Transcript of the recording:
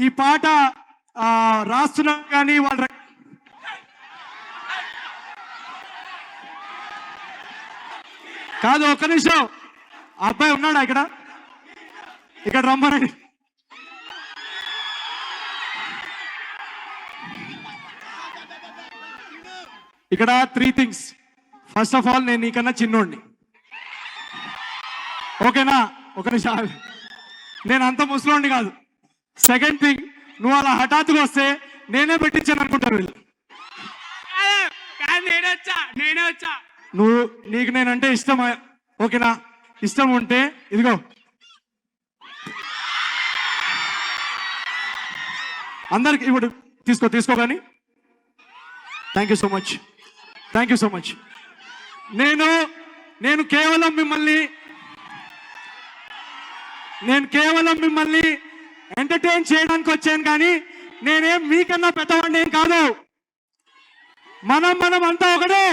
ఈ పాట రాస్తున్నా కానీ వాళ్ళ కాదు, ఒక్క నిమిషం. అబ్బాయి ఉన్నాడా ఇక్కడ? ఇక్కడ రమ్మనండి. ఇక్కడ 3 things. ఫస్ట్ ఆఫ్ ఆల్, నేను నీకన్నా చిన్నోడిని, ఓకేనా? ఒక నిమిషం, నేను అంత ముసలోడిని కాదు. సెకండ్ థింగ్, నువ్వు అలా హఠాత్తుగా వస్తే నేనే పెట్టించాను అనుకుంటారు వీళ్ళు. నేనే వచ్చా. నీకు నేనంటే ఇష్టం, ఓకేనా? ఇష్టం ఉంటే ఇదిగో అందరికి ఇప్పుడు తీసుకో కానీ. Thank you so much. నేను కేవలం మిమ్మల్ని ఎంటర్టైన్ చేయడానికి వచ్చాను, కానీ నేనేం మీకన్నా పెద్దవాడిని ఏం కాదు. మనం అంతా ఒకటే.